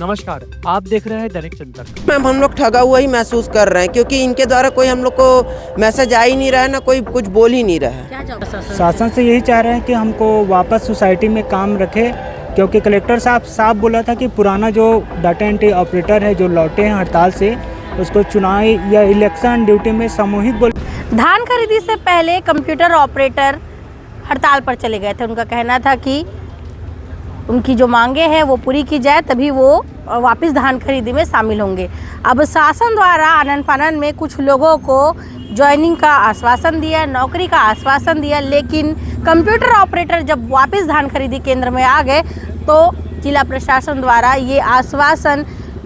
नमस्कार, आप देख रहे हैं दैनिक जनतंत्र। मैम हम लोग ठगा हुआ ही महसूस कर रहे हैं क्योंकि इनके द्वारा कोई हम लोग को मैसेज आ ही नहीं रहा है, ना कोई कुछ बोल ही नहीं रहा है। क्या जवाब शासन से यही चाह रहे हैं कि हमको वापस सोसाइटी में काम रखे, क्योंकि कलेक्टर साहब साफ बोला था कि पुराना जो डाटा एंट्री ऑपरेटर है जो लौटे हैं हड़ताल से, उसको चुनाव या इलेक्शन ड्यूटी में सामूहिक धान खरीदी से पहले कंप्यूटर ऑपरेटर हड़ताल पर चले गए थे। उनका कहना था कि उनकी जो मांगे हैं वो पूरी की जाए, तभी वो वापस धान खरीदी में शामिल होंगे। अब शासन द्वारा आनन फानन में कुछ लोगों को ज्वाइनिंग का आश्वासन दिया, नौकरी का आश्वासन दिया, लेकिन कंप्यूटर ऑपरेटर जब वापस धान खरीदी केंद्र में आ गए तो जिला प्रशासन द्वारा ये आश्वासन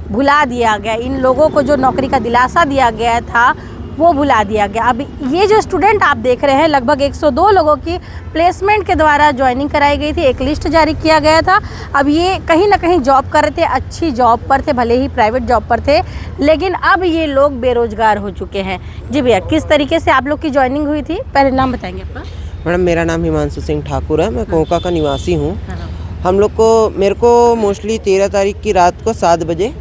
भुला दिया गया। इन लोगों को जो नौकरी का दिलासा दिया गया था वो भुला दिया गया। अब ये जो स्टूडेंट आप देख रहे हैं, लगभग 102 लोगों की प्लेसमेंट के द्वारा ज्वाइनिंग कराई गई थी, एक लिस्ट जारी किया गया था। अब ये कहीं ना कहीं जॉब कर रहे थे, अच्छी जॉब पर थे, भले ही प्राइवेट जॉब पर थे, लेकिन अब ये लोग बेरोजगार हो चुके हैं। जी भैया, किस तरीके से आप लोग की ज्वाइनिंग हुई थी, पहले नाम बताएंगे आपका? मैडम मेरा नाम हिमांशु सिंह ठाकुर है, मैं कोंका का निवासी हूँ। हम लोग को मेरे को मोस्टली 13 तारीख की रात को 7 बजे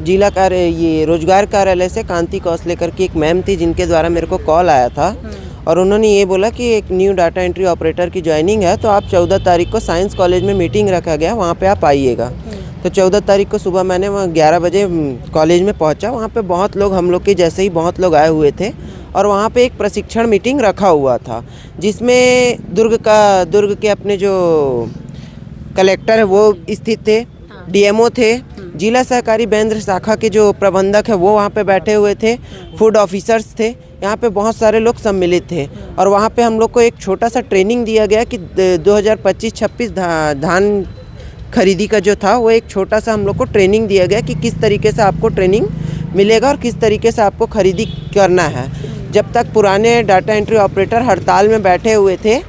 जिला ये रोजगार कार्यालय से कांति कौशलेकर की एक मैम थी, जिनके द्वारा मेरे को कॉल आया था और उन्होंने ये बोला कि एक न्यू डाटा एंट्री ऑपरेटर की ज्वाइनिंग है, तो आप 14 तारीख को साइंस कॉलेज में मीटिंग रखा गया, वहाँ पे आप आइएगा। तो 14 तारीख को सुबह मैंने वहाँ 11 बजे कॉलेज में पहुँचा। वहाँ पे बहुत लोग, हम लोग के जैसे ही बहुत लोग आए हुए थे और वहाँ पे एक प्रशिक्षण मीटिंग रखा हुआ था, जिसमें दुर्ग के अपने जो कलेक्टर है वो स्थित थे, डीएमओ थे, जिला सहकारी बैंद्र शाखा के जो प्रबंधक है वो वहाँ पे बैठे हुए थे, फूड ऑफिसर्स थे, यहाँ पे बहुत सारे लोग सम्मिलित थे। और वहाँ पे हम लोग को एक छोटा सा ट्रेनिंग दिया गया कि 2025-26 धान खरीदी का जो था वो एक छोटा सा हम लोग को ट्रेनिंग दिया गया कि किस तरीके से आपको ट्रेनिंग मिलेगा और किस तरीके से आपको खरीदी करना है। जब तक पुराने डाटा एंट्री ऑपरेटर हड़ताल में बैठे हुए थे,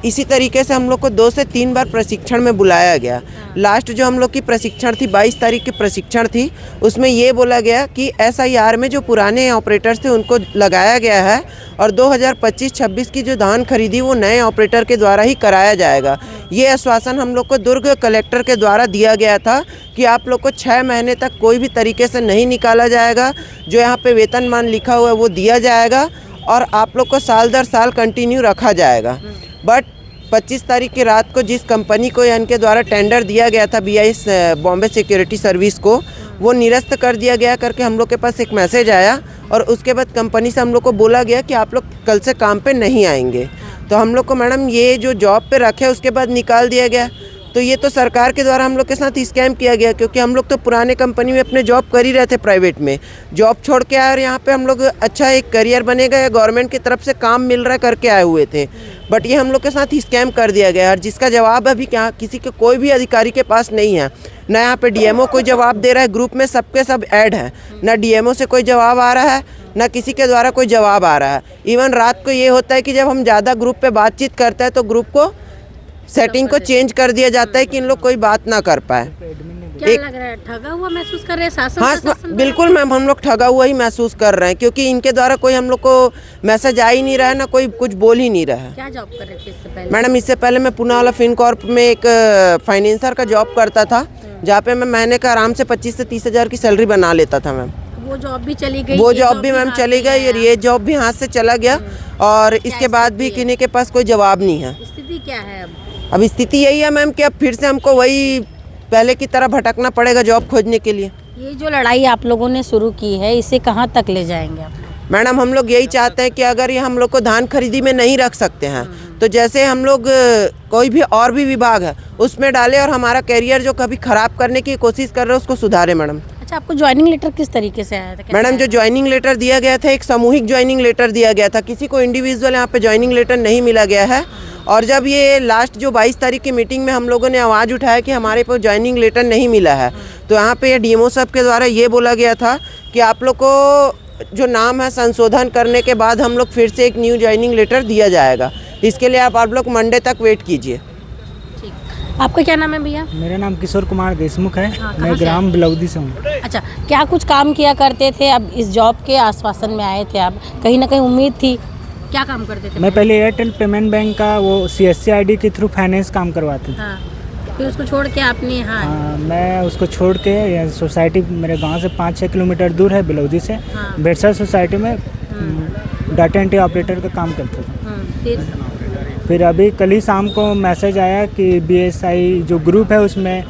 इसी तरीके से हम लोग को 2 से 3 बार प्रशिक्षण में बुलाया गया। लास्ट जो हम लोग की प्रशिक्षण थी 22 तारीख की प्रशिक्षण थी, उसमें ये बोला गया कि SIR में जो पुराने ऑपरेटर्स थे उनको लगाया गया है और 2025-26 की जो धान खरीदी वो नए ऑपरेटर के द्वारा ही कराया जाएगा। ये आश्वासन हम लोग को दुर्ग कलेक्टर के द्वारा दिया गया था कि आप लोग को 6 महीने तक कोई भी तरीके से नहीं निकाला जाएगा, जो यहाँ पे वेतनमान लिखा हुआ है वो दिया जाएगा और आप लोग को साल दर साल कंटिन्यू रखा जाएगा। बट 25 तारीख की रात को जिस कंपनी को इनके द्वारा टेंडर दिया गया था, BIS बॉम्बे सिक्योरिटी सर्विस को, वो निरस्त कर दिया गया करके हम लोग के पास एक मैसेज आया और उसके बाद कंपनी से हम लोग को बोला गया कि आप लोग कल से काम पे नहीं आएंगे। तो हम लोग को मैडम ये जो जॉब पे रखे उसके बाद निकाल दिया गया। तो ये तो सरकार के द्वारा हम लोग के साथ स्कैम किया गया, क्योंकि हम लोग तो पुराने कंपनी में अपने जॉब कर ही रहे थे, प्राइवेट में जॉब छोड़ के आए और यहाँ पे हम लोग अच्छा एक करियर बनेगा या गवर्नमेंट की तरफ से काम मिल रहा है करके आए हुए थे। बट ये हम लोग के साथ स्कैम कर दिया गया और जिसका जवाब अभी क्या किसी के कोई भी अधिकारी के पास नहीं है। ना यहाँ पे DMO कोई जवाब दे रहा है, ग्रुप में सबके सब ऐड है, ना DMO से कोई जवाब आ रहा है, ना किसी के द्वारा कोई जवाब आ रहा है। इवन रात को ये होता है कि जब हम ज़्यादा ग्रुप पे बातचीत करते हैं तो ग्रुप को सेटिंग को चेंज कर दिया जाता है कि इन लोग कोई बात ना कर पाए। क्या लग रहा है, ठगा हुआ महसूस कर रहे हैं शासन? हाँ बिल्कुल मैम, हम लोग ठगा हुआ ही महसूस कर रहे हैं क्योंकि इनके द्वारा कोई हम लोग को मैसेज आ ही नहीं रहा है, ना कोई कुछ बोल ही नहीं रहा है। क्या जॉब कर रहे थे इससे पहले? मैडम इससे पहले मैं पुणे वाला फिनकॉर्प में एक फाइनेंसर का जॉब करता था, जहाँ पे मैं महीने का आराम से 25 से 30 हज़ार की सैलरी बना लेता था मैम। वो जॉब भी चली गई? वो जॉब भी मैम चली गई और ये जॉब भी हाथ से चला गया और इसके बाद भी किसी के पास कोई जवाब नहीं है। स्थिति क्या है अब स्थिति यही है मैम कि अब फिर से हमको वही पहले की तरह भटकना पड़ेगा जॉब खोजने के लिए। ये जो लड़ाई आप लोगों ने शुरू की है, इसे कहाँ तक ले जाएंगे आप? मैडम हम लोग यही चाहते हैं कि अगर ये हम लोग को धान खरीदी में नहीं रख सकते हैं तो जैसे हम लोग कोई भी और भी विभाग है उसमें डालें और हमारा कैरियर जो कभी ख़राब करने की कोशिश कर रहे हैं उसको सुधारें मैडम। अच्छा, आपको ज्वाइनिंग लेटर किस तरीके से आया था? मैडम जो ज्वाइनिंग लेटर दिया गया था एक सामूहिक ज्वाइनिंग लेटर दिया गया था, किसी को इंडिविजुअल यहाँ पे ज्वाइनिंग लेटर नहीं मिला गया है। और जब ये लास्ट जो 22 तारीख की मीटिंग में हम लोगों ने आवाज़ उठाया कि हमारे पास ज्वाइनिंग लेटर नहीं मिला है, तो यहाँ पे DMO साहब के द्वारा ये बोला गया था कि आप लोग को जो नाम है संशोधन करने के बाद हम लोग फिर से एक न्यू ज्वाइनिंग लेटर दिया जाएगा। इसके लिए आप लोग मंडे तक वेट कीजिए। आपका क्या नाम है भैया? मेरा नाम किशोर कुमार देशमुख है। हाँ, मैं ग्राम बिलौदी से हूँ। अच्छा, क्या कुछ काम किया करते थे? अब इस जॉब के आश्वासन में आए थे आप, कहीं ना कहीं उम्मीद थी, क्या काम करते थे? मैं पहले एयरटेल पेमेंट बैंक का वो CSC ID के थ्रू फाइनेंस काम करवाते थे। हाँ। फिर उसको छोड़ के आपने यहाँ आए? हाँ, मैं उसको छोड़ के ये सोसाइटी मेरे गांव से 5-6 किलोमीटर दूर है बिलौदी से, हाँ। बेरसर सोसाइटी में डाटा एंट्री ऑपरेटर का काम करता था। फिर अभी कल ही शाम को मैसेज आया कि BSI जो ग्रुप है उसमें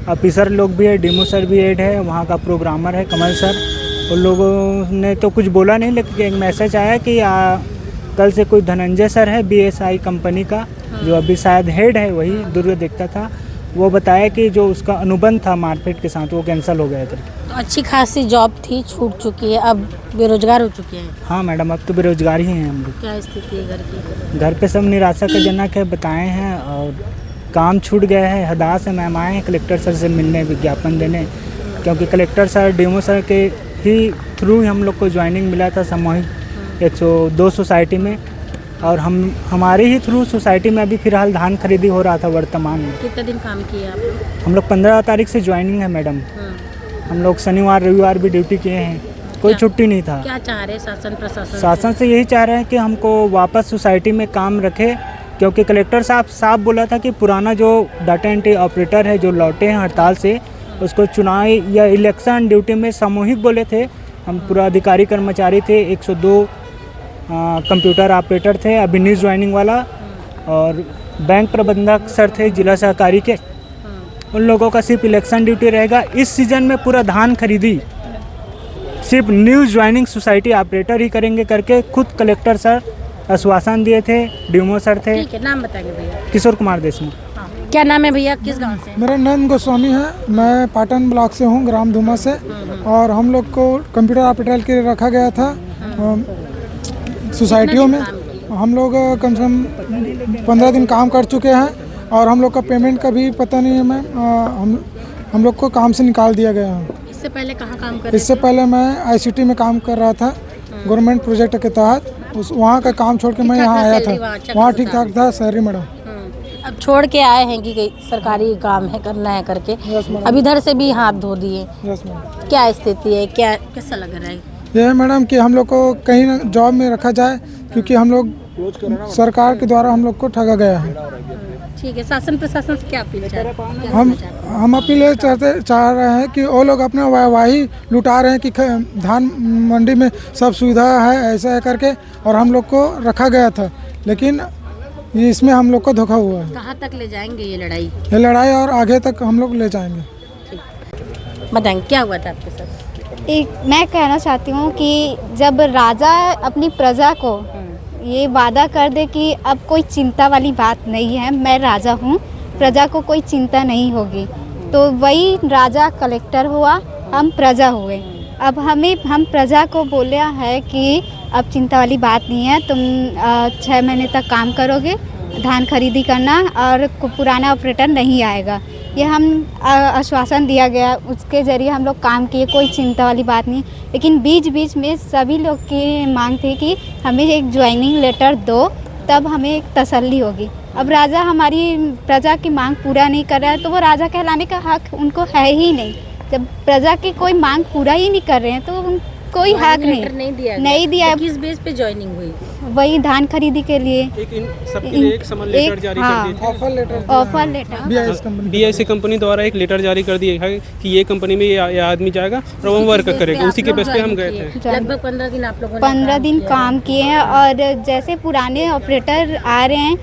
ऑफिसर लोग भी है, डीमो सर भी ऐड है, वहाँ का प्रोग्रामर है कमल सर। उन लोगों ने तो कुछ बोला नहीं, लेकिन एक मैसेज आया कि कल से कोई धनंजय सर है BSI कंपनी का, जो अभी शायद हेड है, वही दुर्ग देखता था, वो बताया कि जो उसका अनुबंध था मार्केट के साथ वो कैंसिल हो गया करके। तो अच्छी खासी जॉब थी, छूट चुकी है, अब बेरोजगार हो चुके हैं। हाँ मैडम, अब तो बेरोजगार ही हैं हम लोग। क्या स्थिति है घर की? घर पे सब निराशाजनक है बताए हैं, और काम छूट गया है। हदास से मैम आए हैं कलेक्टर सर से मिलने, विज्ञापन देने, क्योंकि कलेक्टर सर डीमो सर के ही थ्रू हम लोग को ज्वाइनिंग मिला था सामूहिक 102 सोसाइटी में, और हमारे ही थ्रू सोसाइटी में अभी फ़िलहाल धान खरीदी हो रहा था वर्तमान में। कितने दिन काम किया आप? हम लोग 15 तारीख से ज्वाइनिंग है मैडम। हम लोग शनिवार रविवार भी ड्यूटी किए हैं, कोई छुट्टी नहीं था। क्या चाह रहे शासन प्रशासन शासन से यही चाह रहे हैं कि हमको वापस सोसाइटी में काम रखे, क्योंकि कलेक्टर साहब साफ बोला था कि पुराना जो डाटा एंट्री ऑपरेटर है जो लौटे हैं हड़ताल से, उसको चुनाव या इलेक्शन ड्यूटी में सामूहिक बोले थे। हम पूरा अधिकारी कर्मचारी थे, 102 कंप्यूटर ऑपरेटर थे, अभी न्यू ज्वाइनिंग वाला, और बैंक प्रबंधक सर थे जिला सहकारी के। उन लोगों का सिर्फ इलेक्शन ड्यूटी रहेगा। इस सीज़न में पूरा धान खरीदी सिर्फ न्यू ज्वाइनिंग सोसाइटी ऑपरेटर ही करेंगे करके खुद कलेक्टर सर आश्वासन दिए थे, डीमो सर थे। ठीक है, नाम बताएंगे भैया? किशोर कुमार देशमुख। क्या नाम है भैया, किस गांव से? मेरा नंद गोस्वामी है, मैं पाटन ब्लॉक से हूँ, ग्राम धुमा से। और हम लोग को कंप्यूटर ऑपरेटर के लिए रखा गया था सोसाइटियों में। हम लोग कम से कम 15 दिन काम कर चुके हैं, और हम लोग का पेमेंट का भी पता नहीं है मैम। हम लोग को काम से निकाल दिया गया है। इससे पहले कहाँ काम कर रहे इससे पहले मैं ICT में काम कर रहा था गवर्नमेंट प्रोजेक्ट के तहत। वहाँ का काम छोड़ के मैं यहाँ आया था। वहाँ ठीक ठाक था सैलरी मैडम। अब छोड़ के आए हैं कि सरकारी काम है करना है करके, अब इधर से भी हाथ धो दिए। Yes madam. क्या स्थिति है, क्या कैसा लग रहा है? ये है मैडम कि हम लोग को कहीं ना जॉब में रखा जाए, क्योंकि हम लोग सरकार के द्वारा हम लोग को ठगा गया है। ठीक है, शासन प्रशासन से क्या अपील चाह रहे हैं? हम अपील ये चाह रहे हैं कि वो लोग अपना वाहवाही लुटा रहे हैं कि धान मंडी में सब सुविधा है ऐसा है करके, और हम लोग को रखा गया था, लेकिन इसमें हम लोग को धोखा हुआ है। कहाँ तक ले जाएंगे ये लड़ाई? ये लड़ाई और आगे तक हम लोग ले जाएंगे। बताएंगे क्या हुआ था आपके साथ? मैं कहना चाहती हूँ कि जब राजा अपनी प्रजा को ये वादा कर दे कि अब कोई चिंता वाली बात नहीं है, मैं राजा हूँ, प्रजा को कोई चिंता नहीं होगी, तो वही राजा कलेक्टर हुआ, हम प्रजा हुए। अब हम प्रजा को बोले है कि अब चिंता वाली बात नहीं है, तुम 6 महीने तक काम करोगे, धान खरीदी करना, और पुराना ऑपरेटर नहीं आएगा। ये हम आश्वासन दिया गया, उसके ज़रिए हम लोग काम किए, कोई चिंता वाली बात नहीं। लेकिन बीच बीच में सभी लोग की मांग थी कि हमें एक ज्वाइनिंग लेटर दो, तब हमें एक तसल्ली होगी। अब राजा हमारी प्रजा की मांग पूरा नहीं कर रहा है, तो वो राजा कहलाने का हक उनको है ही नहीं। जब प्रजा की कोई मांग पूरा ही नहीं कर रहे हैं तो कोई हक नहीं दिया। किस बेस पे ज्वाइनिंग हुई? वही धान खरीदी के लिए सबके लिए एक समन लेटर जारी कर दिए थे। ऑफर लेटर BIC कंपनी द्वारा एक लेटर जारी कर दिया है कि ये कंपनी में ये आदमी जाएगा और वो वर्क करेगा, उसी के बेस पे हम गए थे। लगभग 15 दिन आप लोगों ने 15 दिन काम किए हैं, और जैसे पुराने ऑपरेटर आ रहे हैं,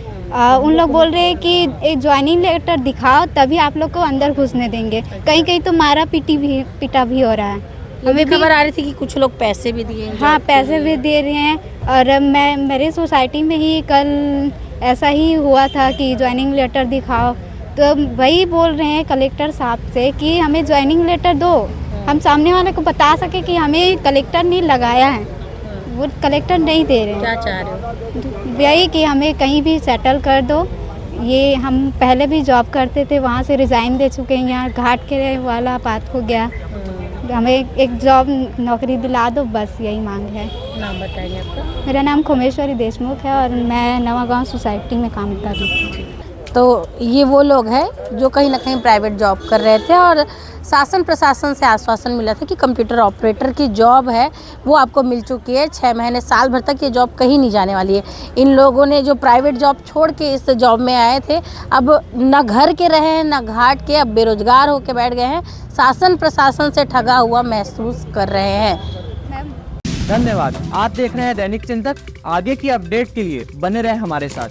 उन लोग बोल रहे हैं कि एक ज्वाइनिंग लेटर दिखाओ तभी आप लोग को अंदर घुसने देंगे। कहीं कहीं तो मारा पिटा भी हो रहा है। हमें खबर आ रही थी कि कुछ लोग पैसे भी दिए हैं। हाँ, पैसे भी दे रहे हैं। और मेरे सोसाइटी में ही कल ऐसा ही हुआ था कि ज्वाइनिंग लेटर दिखाओ, तो वही बोल रहे हैं कलेक्टर साहब से कि हमें ज्वाइनिंग लेटर दो, हम सामने वाले को बता सके कि हमें कलेक्टर ने लगाया है। वो कलेक्टर नहीं दे रहे हैं। क्या चाह रहे हो? यही कि हमें कहीं भी सेटल कर दो। ये हम पहले भी जॉब करते थे, वहाँ से रिज़ाइन दे चुके हैं, यहाँ घाट के वाला बात हो गया, हमें एक जॉब नौकरी दिला दो, बस यही मांग है। नाम बताएंगे आपका? मेरा नाम खोमेश्वरी देशमुख है और मैं नवागांव सोसाइटी में काम कर रही हूँ। तो ये वो लोग हैं जो कहीं ना कहीं प्राइवेट जॉब कर रहे थे और शासन प्रशासन से आश्वासन मिला था कि कंप्यूटर ऑपरेटर की जॉब है वो आपको मिल चुकी है। 6 महीने साल भर तक ये जॉब कहीं नहीं जाने वाली है। इन लोगों ने जो प्राइवेट जॉब छोड़ के इस जॉब में आए थे, अब न घर के रहे हैं न घाट के, अब बेरोजगार होकर बैठ गए हैं, शासन प्रशासन से ठगा हुआ महसूस कर रहे हैं। धन्यवाद। आप देख रहे हैं दैनिक चिंतक। आगे की अपडेट के लिए बने रहें हमारे साथ।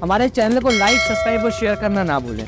हमारे चैनल को लाइक, सब्सक्राइब और शेयर करना ना भूलें।